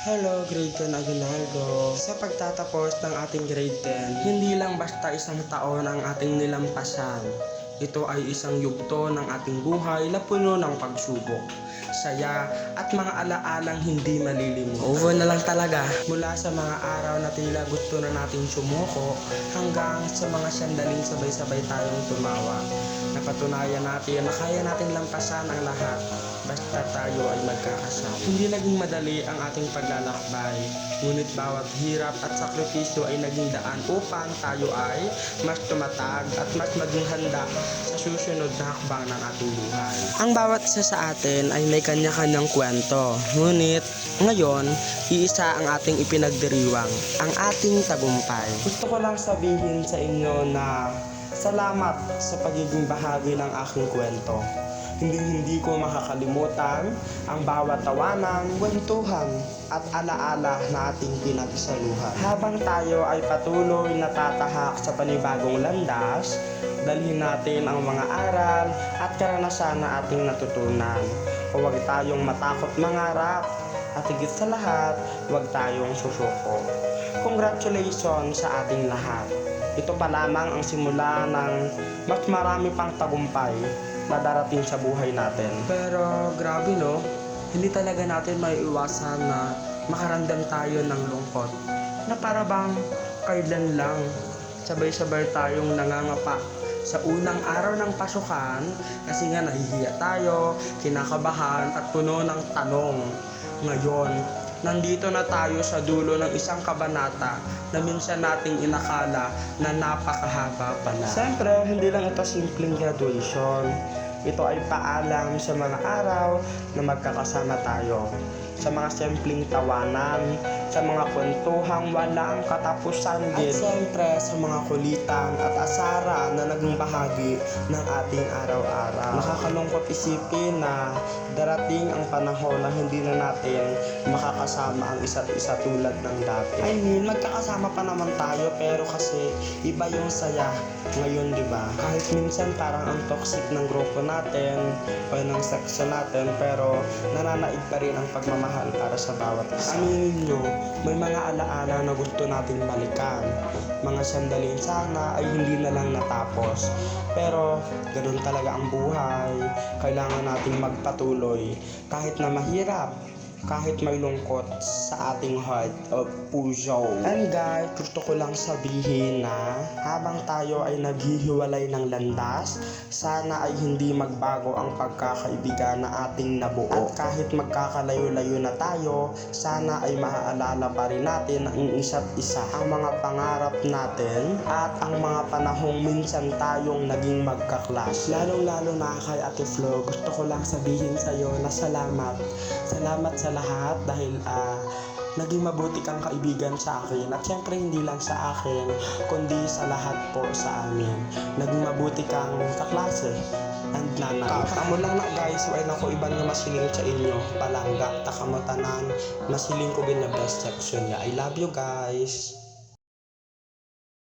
Hello, Grade 10 Aguinaldo. Sa pagtatapos ng ating Grade 10, hindi lang basta isang taon ang ating nilampasan. Ito ay isang yugto ng ating buhay na puno ng pagsubok, saya at mga alaalang hindi malilimutan. Over na lang talaga. Mula sa mga araw na tila gusto na nating sumuko hanggang sa mga sandaling sabay-sabay tayong tumawa. Napatunayan natin na kaya natin lampasan ang lahat basta tayo ay magkakasama. Hindi naging madali ang ating paglalakbay, ngunit bawat hirap at sakripisyo ay naging daan upang tayo ay mas tumatag at mas maging handa sa susunod na hakbang ng ating buhay. Ang bawat isa sa atin ay may kanya-kanyang kwento, ngunit ngayon, iisa ang ating ipinagdiriwang, ang ating tagumpay. Gusto ko lang sabihin sa inyo na salamat sa pagiging bahagi ng aking kwento. Hindi ko makakalimutan ang bawat tawanan, kwentuhan at alaala na ating pinagsaluhan. Habang tayo ay patuloy na tatahak sa panibagong landas, dalhin natin ang mga aral at karanasan na ating natutunan. Huwag tayong matakot mangarap at higit sa lahat, huwag tayong susuko. Congratulations sa ating lahat. Ito pa lamang ang simula ng mas marami pang tagumpay na darating sa buhay natin. Pero grabe no, hindi talaga natin maiiwasan na makaramdam tayo ng lungkot na para bang kailan lang sabay-sabay tayong nangangapa sa unang araw ng pasukan kasi nga nahihiya tayo, kinakabahan at puno ng tanong. Ngayon, nandito na tayo sa dulo ng isang kabanata na minsan nating inakala na napakahaba pa na. Siyempre, hindi lang ito simpleng graduation. Ito ay paalam sa mga araw na magkakasama tayo, sa mga simpleng tawanan, sa mga kwentuhang walang katapusan din, at siyempre sa mga kulitan at asara na naging bahagi ng ating araw-araw. Nakakalungkot isipin na darating ang panahon na hindi na natin makakasama ang isa't isa tulad ng dati. I mean, magkakasama pa naman tayo pero kasi iba yung saya ngayon, di ba? Kahit minsan parang ang toxic ng grupo natin o ng section natin, pero nananaig pa rin ang pagmamahal para sa bawat isa. Aminin nyo, may mga alaala na gusto nating balikan. Mga sandaling sana ay hindi na lang natapos. Pero ganoon talaga ang buhay. Kailangan nating magpatuloy kahit na mahirap, kahit may lungkot sa ating heart of puso. And guys, gusto ko lang sabihin na habang tayo ay naghihiwalay ng landas, sana ay hindi magbago ang pagkakaibigan na ating nabuo. At kahit magkakalayo-layo na tayo, sana ay maaalala pa rin natin ang isa't isa, ang mga pangarap natin at ang mga panahong minsan tayong naging magkaklas. Lalong-lalo na kay Ate Flo, gusto ko lang sabihin sa iyo na salamat. Salamat sa lahat dahil naging mabuti kang kaibigan sa akin, at syempre hindi lang sa akin kundi sa lahat po sa amin. Naging mabuti kang kaklase and nanay. Kaamo lang na guys, wala na ko ibang nga masiling sa inyo palangga takamatanan masiling ko bin na best section niya. I love you guys.